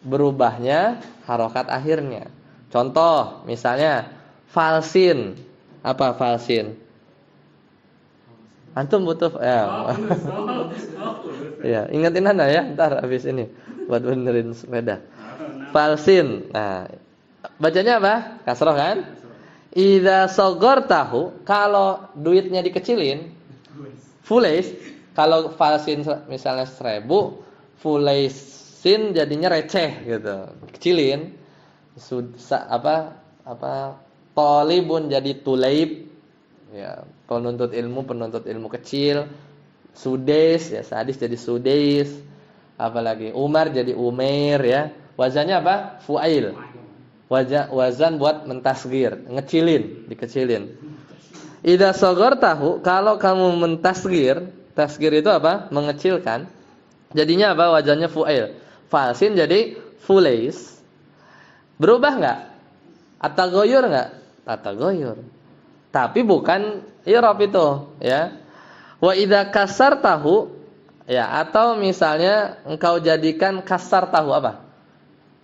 Berubahnya harokat akhirnya. Contoh, misalnya falsin. Apa falsin? Antum butuh ya. Ya, ingetin Anda ya, ntar habis ini buat benerin sepeda. Falsin. Nah, bacanya apa? Kasroh kan? Idza tahu kalau duitnya dikecilin, fulais. Kalau falsin misalnya 1000, fulaisin jadinya receh gitu. Kecilin. Talibun jadi tulaib. Ya, penuntut ilmu kecil. Sudes ya, sadis jadi sudais. Apalagi Umar jadi Umair ya. Wazannya apa? Fuail. Wazan buat mentasgir, ngecilin, dikecilin. Idza tahu kalau kamu mentasgir, tasgir itu apa? Mengecilkan. Jadinya apa? Wazannya fuail. Falsin jadi fulais. Berubah enggak? At-taghayyur enggak? At-taghayyur. Tapi bukan i'rab itu, ya. Wa idza kasartahu, ya, atau misalnya engkau jadikan kasar tahu apa?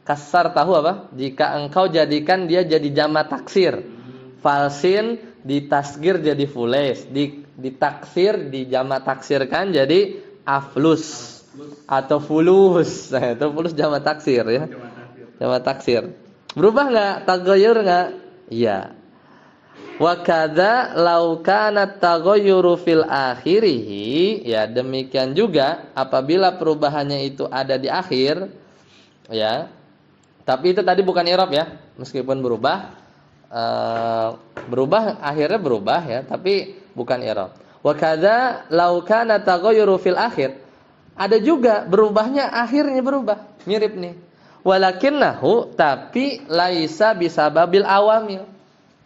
Kasar tahu apa? Jika engkau jadikan dia jadi jamak taksir. Falsin ditasgir jadi fulais, ditaksir dijamak taksirkan jadi aflus atau fulus. Nah, itu fulus jamak taksir ya. Jamak taksir. Berubah enggak? Taghayyur enggak? Iya. Wa kadza law kana taghayyuru fil akhirih, ya demikian juga apabila perubahannya itu ada di akhir, ya. Tapi itu tadi bukan i'rab ya, meskipun berubah akhirnya berubah ya, tapi bukan i'rab. Wa kadza law kana taghayyuru fil akhir, ada juga berubahnya akhirnya berubah, mirip nih. Walakinnahu, tapi laisa bisababil awamil.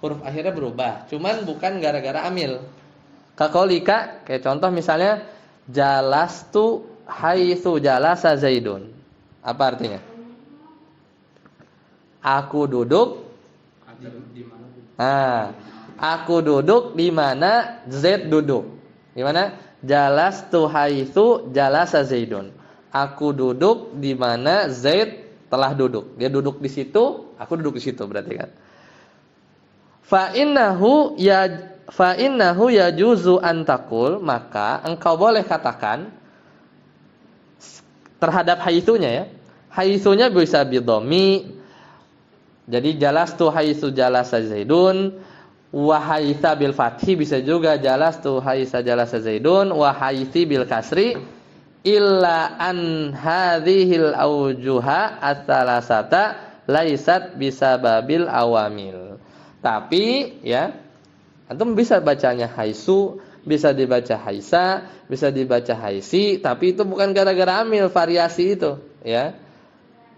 Huruf akhirnya berubah, cuman bukan gara-gara amil. Kaqaulika, kayak contoh misalnya jalastu haitsu jalasa Zaidun. Apa artinya? Aku duduk aku duduk di mana Zaid duduk. Di mana? Jalastu haitsu jalasa Zaidun. Aku duduk di mana Zaid telah duduk. Dia duduk di situ, aku duduk di situ berarti kan. Fa innahu yajuzu an taqul, maka engkau boleh katakan terhadap haitsunya ya. Haitsunya bisa bidhammi. Jadi jalastu haitsu jalasa Zaidun, wa haitsa bil fathi bisa juga jalastu haitsa jalasa Zaidun, wa haitsi bil kasri, illa an hadhil aujuha ats-tsalasata laisat bisababil awamil. Tapi ya, antum bisa bacanya haitsu, bisa dibaca haisa, bisa dibaca haisi, tapi itu bukan gara-gara amil, variasi itu, ya.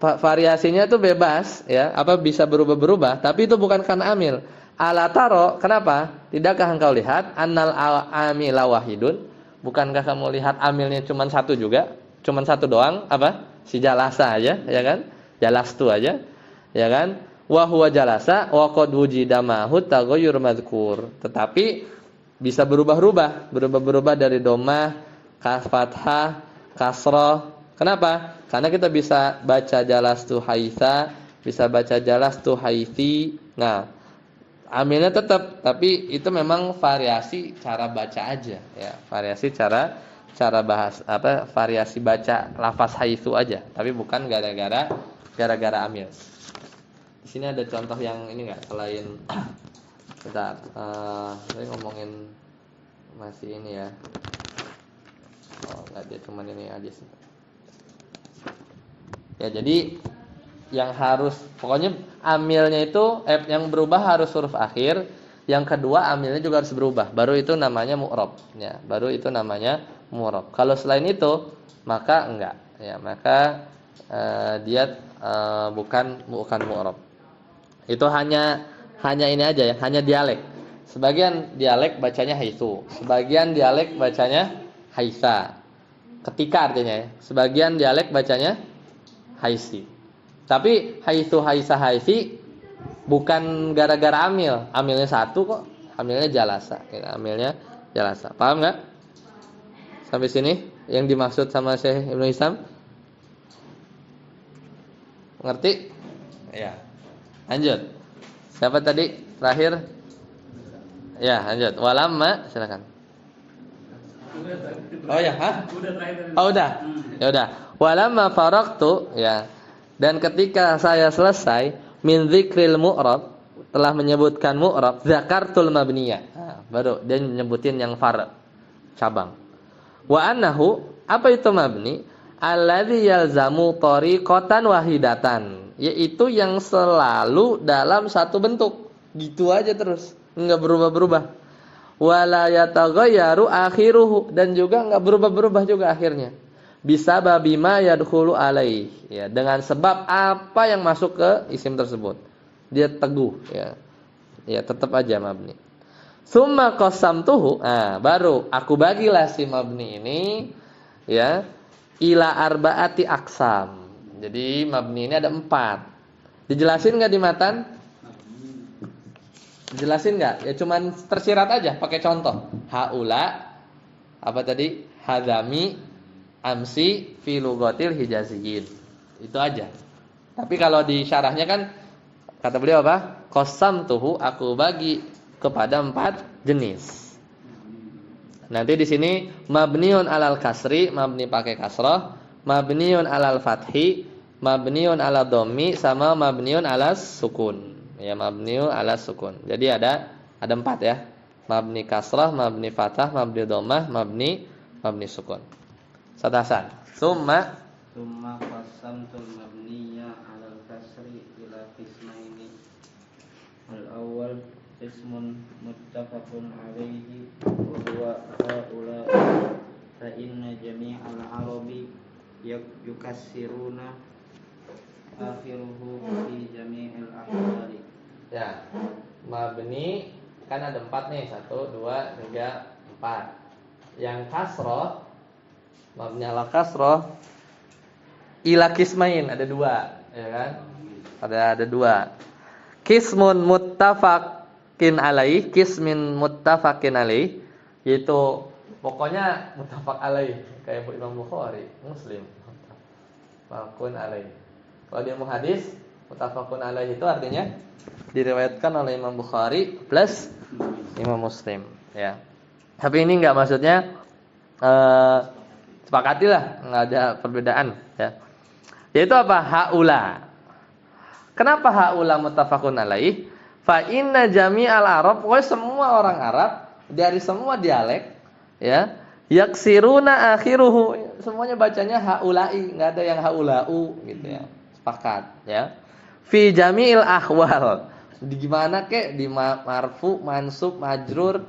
Variasinya itu bebas, ya, apa bisa berubah-berubah, tapi itu bukan karena amil. Alataro, kenapa? Tidakkah engkau lihat annal amila wahidun? Bukankah kamu lihat amilnya cuma satu juga? Cuma satu doang, apa? Si jalasa aja, ya kan? Jalastu aja, ya kan? Wa huwa jalasa wa qad wujida ma'hu taghayyur madhkur. Tetapi bisa berubah-ubah dari dhammah, fathah, kasrah. Kenapa? Karena kita bisa baca jalastu haitsa, bisa baca jalastu haitsi. Nah, amilnya tetap, tapi itu memang variasi cara baca aja, ya. Variasi cara bahas variasi baca lafaz haitsu aja, tapi bukan gara-gara amil. Di sini ada contoh yang ini enggak, selain bentar, saya ngomongin masih ini ya. Oh, enggak, dia cuman ini aja sih. Ya, jadi yang harus pokoknya amilnya itu yang berubah harus huruf akhir, yang kedua amilnya juga harus berubah, baru itu namanya mu'rab, ya, baru itu namanya mu'rab. Kalau selain itu maka enggak, ya, maka dia bukan mu'rab. Itu hanya ini aja ya, hanya dialek. Sebagian dialek bacanya haitsu, sebagian dialek bacanya haisa. Ketika artinya ya, sebagian dialek bacanya haisi. Tapi haitsu haisa haisi bukan gara-gara amil. Amilnya satu kok. Amilnya jalasa. Amilnya jalasa. Paham enggak? Sampai sini yang dimaksud sama Syekh Ibnu Hisam? Ngerti? Ya. Lanjut. Siapa tadi? Terakhir? Ya, lanjut. Walamma, silakan. Oh ya, hah? Udah terakhir tadi. Oh, udah. Ya udah. Walamma faraqtu, ya. Dan ketika saya selesai min dzikril mu'rab, telah menyebutkan mu'rab, zakartul mabniyah. Nah, baru dia nyebutin yang far, cabang. Wa annahu, apa itu mabni? Alladzi yalzamu tariqatan wahidatan, yaitu yang selalu dalam satu bentuk. Gitu aja terus, enggak berubah-berubah. Wala yataghayyaru akhiruhu, dan juga enggak berubah-berubah juga akhirnya. Bisa babima yadkhulu alaih, ya, dengan sebab apa yang masuk ke isim tersebut. Dia teguh, ya. Ya, tetap aja mabni. Summa qasamtuhu, baru aku bagilah si mabni ini, ya, ila arba'ati aqsam. Jadi mabni ini ada 4. Dijelasin enggak di matan? Dijelasin enggak? Ya cuman tersirat aja pakai contoh. Haula, apa tadi? Hadzami, amsi, fi lughatil hijaziyin. Itu aja. Tapi kalau di syarahnya kan kata beliau apa? Qasamtuhu, aku bagi kepada 4 jenis. Nanti di sini mabniun alal kasri, mabni pakai kasrah, mabniun alal fathi, mabniun ala dhammi, sama mabniun alas sukun. Ya, mabniun alas sukun. Jadi ada 4 ya. Mabni kasrah, mabni fathah, mabni dhammah, mabni sukun. Satasan. Summa qasamtul mabniyya 'alal kasri ila qismaini. Al-awwal ismun muttafaqun alaihi wa huwa haula fa inna jami'al arabi yukassiruna akhiruhu fi jami'il ahwali. Ya. Mabni kan ada 4 nih. 1 2 3 4. Yang kasrah, mabni ala kasrah ila qismain ada 2, ya kan? Ada 2. Qismun muttafaqin alaih, qismin muttafaqin alaih, yaitu pokoknya muttafaq alaih kayak Imam Bukhari, Muslim. Muttafaqun alaih. Kalau dia mau hadis, muttafaqun alaih itu artinya diriwayatkan oleh Imam Bukhari plus Imam Muslim, ya. Tapi ini enggak maksudnya sepakatilah, enggak ada perbedaan, ya. Yaitu apa? Haula. Kenapa haula muttafaqun alaih? Fa inna jami'al arab, pokoknya semua orang Arab dari semua dialek, ya, yaksiruna akhiruhu, semuanya bacanya haulai, enggak ada yang haulau gitu ya. Sepakat, ya. Fi jami'il ahwal. Di gimana kek? Di marfu, mansub, majrur,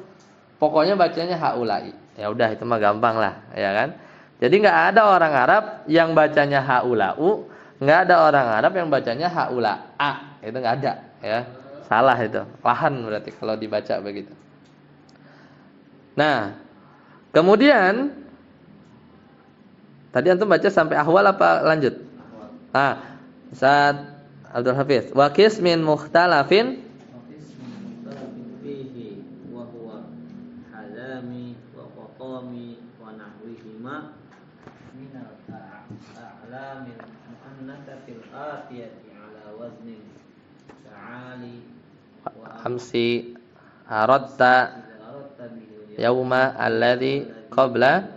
pokoknya bacanya haulai. Ya udah, itu mah gampang lah, ya kan? Jadi enggak ada orang Arab yang bacanya haulau, enggak ada orang Arab yang bacanya haulaa. Itu enggak ada, ya. Salah itu. Lahan berarti kalau dibaca begitu. Nah, kemudian tadi antum baca sampai ahwal apa lanjut? Saat Abdul Hafiz. Wa qismin mukhtalafin fihi wa huwa halami wa qatami wa nahwihima min al-a'lamil mu'annatsatil atiyati ala waznin ta'ali wa amsi aradta yauma alladzi qabla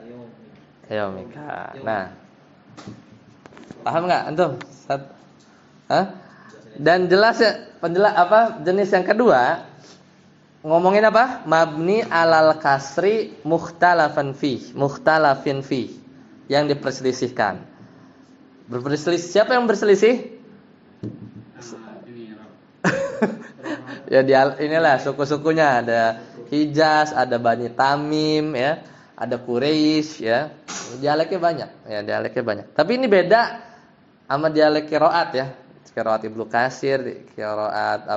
yaumika. Nah, paham enggak antum? Dan jelas ya, jenis yang kedua ngomongin apa? Mabni alal kasri mukhtalafin fi, yang diperselisihkan. Berperselisih, siapa yang berselisih? Ya inilah suku-sukunya, ada Hijaz, ada Bani Tamim, ya, ada Quraisy, ya. Dialeknya banyak. Tapi ini beda sama dialek qiraat, ya. Qiraat Ibnu Katsir, qiraat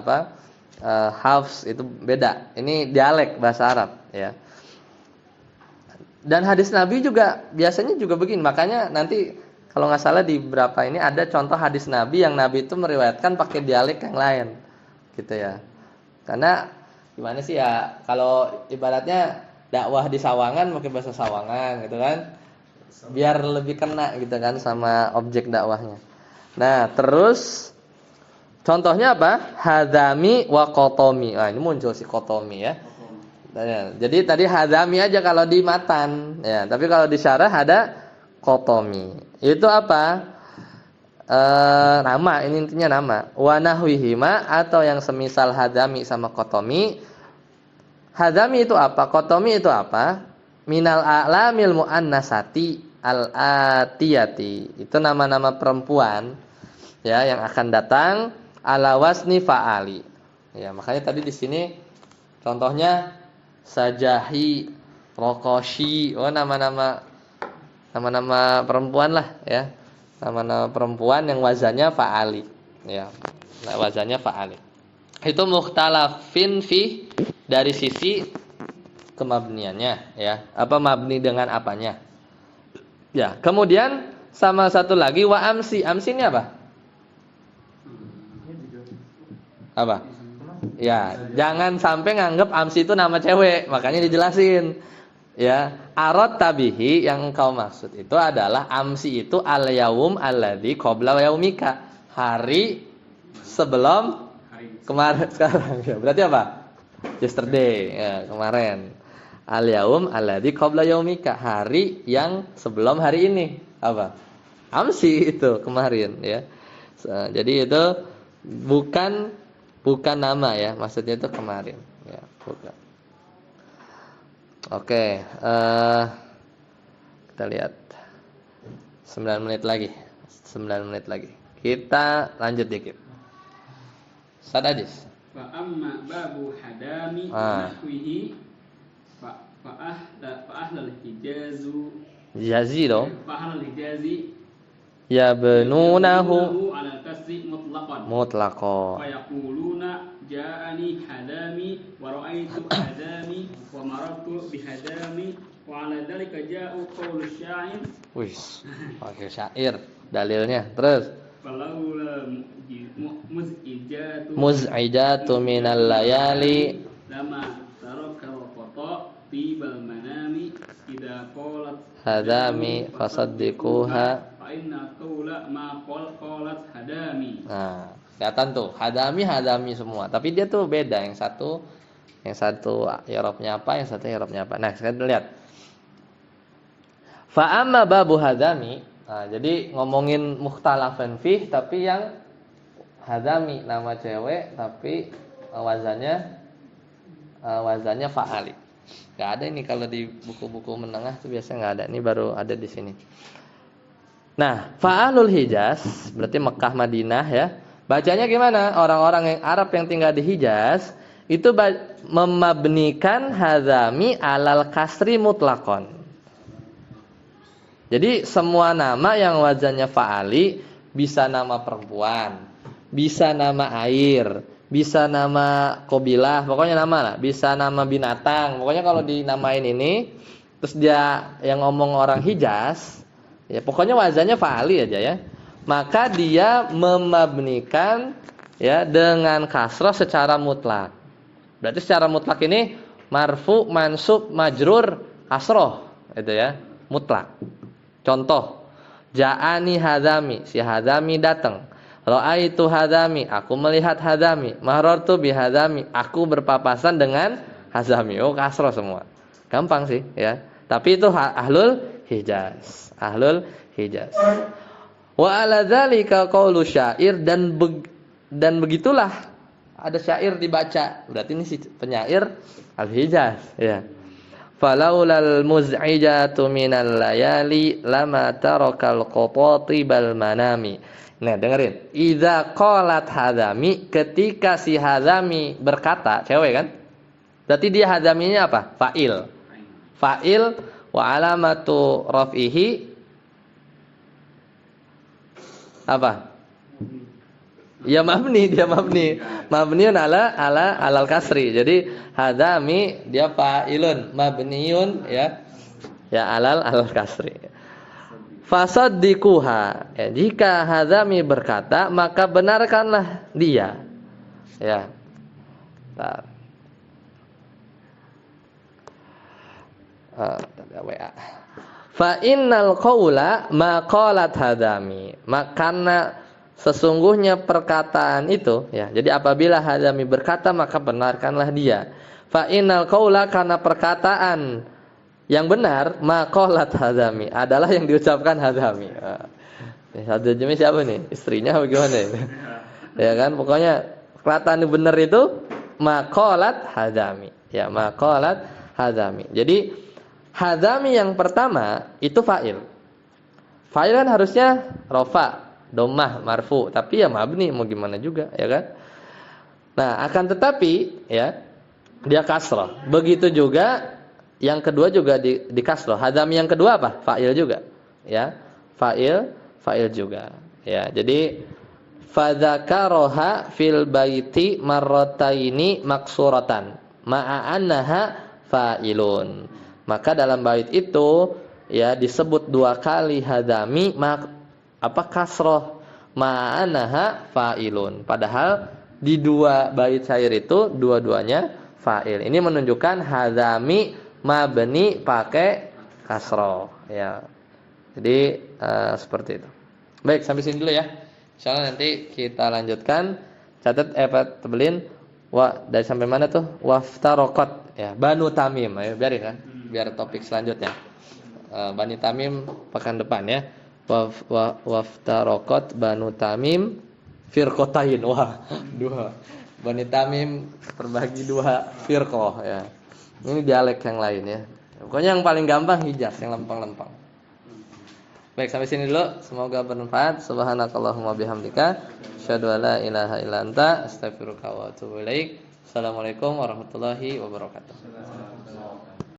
Hafs, itu beda. Ini dialek bahasa Arab, ya. Dan hadis Nabi juga biasanya juga begini. Makanya nanti kalau nggak salah di berapa ini ada contoh hadis Nabi yang Nabi itu meriwayatkan pakai dialek yang lain, gitu ya. Karena gimana sih ya, kalau ibaratnya dakwah di Sawangan pakai bahasa Sawangan gitu kan, biar lebih kena gitu kan sama objek dakwahnya. Nah, terus contohnya apa? Hadami wa kotomi. Nah, ini muncul si kotomi ya. Nah, jadi tadi hadami aja kalau di matan, ya. Tapi kalau di syarah ada kotomi. Itu apa? Nama, ini intinya nama. Wa nahwihima atau yang semisal hadami sama kotomi. Hadami itu apa? Kotomi itu apa? Minal a'lamil mu'annasati al-atiyati. Itu nama-nama perempuan ya yang akan datang ala wasni fa'ali. Ya, makanya tadi di sini contohnya Sajahi, Rokoshi, nama-nama perempuan lah ya. Nama-nama perempuan yang wazannya fa'ali ya. Nah, wazannya fa'ali. Itu mukhtalafin fi dari sisi kemabniannya ya. Apa mabni dengan apanya? Ya, kemudian sama satu lagi wa amsi. Amsi ini apa? Apa? Ya, jangan sampai nganggap amsi itu nama cewek, makanya dijelasin. Ya, arad tabihi yang engkau maksud itu adalah amsi itu al-yaum alladzi qabla yaumika. Hari sebelum kemarin sekarang. Ya, berarti apa? Yesterday, ya, kemarin. Al-yaum alladzi qabla yaumika. Hari yang sebelum hari ini. Apa? Amsi itu kemarin ya. Jadi itu bukan nama ya, maksudnya itu kemarin ya, bukan. Oke, kita lihat 9 menit lagi. Kita lanjut dikit. Sadajis. Fa amma babu hadami nahwihi fa ahlal hijazu Jazi dong. fa ahlal hijazi Ya benunahu ala kasri mutlaqan. mutlaqan. Fa yaquluna ja'ani hadami wa ra'aitu hadami wa marartu bi hadami wa ala dzalika ja'u qaulu syair. Wis, pakai syair dalilnya. Terus Falaula muz'ijatu minal layali lama taraka qata tibal manami idza qalat hadami fasaddiquha. fa inna qawla ma qalat hadami. Nah, kelihatan tuh hadami semua. Tapi dia tuh beda, yang satu i'rabnya apa, yang satu i'rabnya apa. Nah, kita lihat. Fa amma babu hadami. Nah, jadi ngomongin mukhtalafan fih tapi yang hadami nama cewek tapi wazannya fa'ali. Enggak ada ini kalau di buku-buku menengah tuh biasanya enggak ada. Ini baru ada di sini. Nah, fa'alul Hijaz berarti Mekah Madinah ya. Bacanya gimana? Orang-orang yang Arab yang tinggal di Hijaz itu memabnikan hadami alal kasri mutlaqon. Jadi semua nama yang wazannya fa'ali bisa nama perempuan, bisa nama air, bisa nama qabilah, pokoknya nama lah, bisa nama binatang. Pokoknya kalau dinamain ini terus dia yang ngomong orang Hijaz, ya pokoknya wazannya fa'ali aja ya. Maka dia memabnikan ya dengan kasrah secara mutlak. Berarti secara mutlak ini marfu, mansub, majrur, kasrah itu ya, mutlak. Contoh, ja'ani hadami, si hadami datang. Ra'aitu hadami, aku melihat hadami. Marartu bi hadami, aku berpapasan dengan hadami. Oh, kasrah semua. Gampang sih ya. Tapi itu ahlul Hijaz. Wa ala dzalika qaulu syair dan begitulah ada syair dibaca. Berarti ini si penyair al-Hijaz ya. Falaulal muz'ijatu minal layali lama tarakal qatatibal manami. Nah, dengerin. Idza qalat hadami, ketika si hadami berkata, cewek kan? Berarti dia hadaminya apa? Fa'il. Fa'il wa alamatu raf'ihi apa? Ya mabni, dia mabni. Mabniun alal kasri. Jadi hadami dia fa'ilun mabniun ya. Ya alal kasri. Fasaddiquha. Ya, jika hadami berkata, maka benarkanlah dia. Ya. Bentar. WA. Fa innal qaula ma qalat hadami. Karena sesungguhnya perkataan itu, ya. Jadi apabila Hadami berkata maka benarkanlah dia. Fa innal qaula, karena perkataan yang benar, maqalat Hadami, adalah yang diucapkan Hadami. Hadami siapa nih? Istrinya apa gimana ya? Ya kan, pokoknya perkataan yang benar itu maqalat Hadami. Ya, maqalat Hadami. Jadi Hadami yang pertama itu fa'il. Fa'il kan harusnya rofa, dhammah, marfu, tapi ya mabni, mau gimana juga, ya kan? Nah, akan tetapi ya dia kasrah. Begitu juga yang kedua juga di kasrah. Hadami yang kedua apa? Fa'il juga. Ya. Fa'il juga. Ya, jadi fadzakaraha fil baiti marrataini maksuratan ma'a annaha fa'ilun. Maka dalam bait itu ya disebut 2 kali Hadami kasroh ma'anaha fa'ilun. Padahal di 2 bait syair itu dua-duanya fa'il. Ini menunjukkan Hadami mabni pakai kasroh. Ya. Jadi seperti itu. Baik, sampai sini dulu ya. Insyaallah nanti kita lanjutkan. Catat tebelin dari sampai mana tuh? Waftaraqat ya, Banu Tamim. Ayo biarin kan. Biar topik selanjutnya. Bani Tamim pekan depan ya. Waftaraqat Banu Tamim firqatain. Wah, 2. Bani Tamim terbagi 2 firqah ya. Ini dialek yang lain ya. Pokoknya yang paling gampang Hijaz, yang lempeng-lempeng. Baik, sampai sini dulu. Semoga bermanfaat. Subhanakallahumma bihamdika asyhadu an la ilaha illa anta astaghfiruka wa atubu ilaik. Assalamualaikum warahmatullahi wabarakatuh.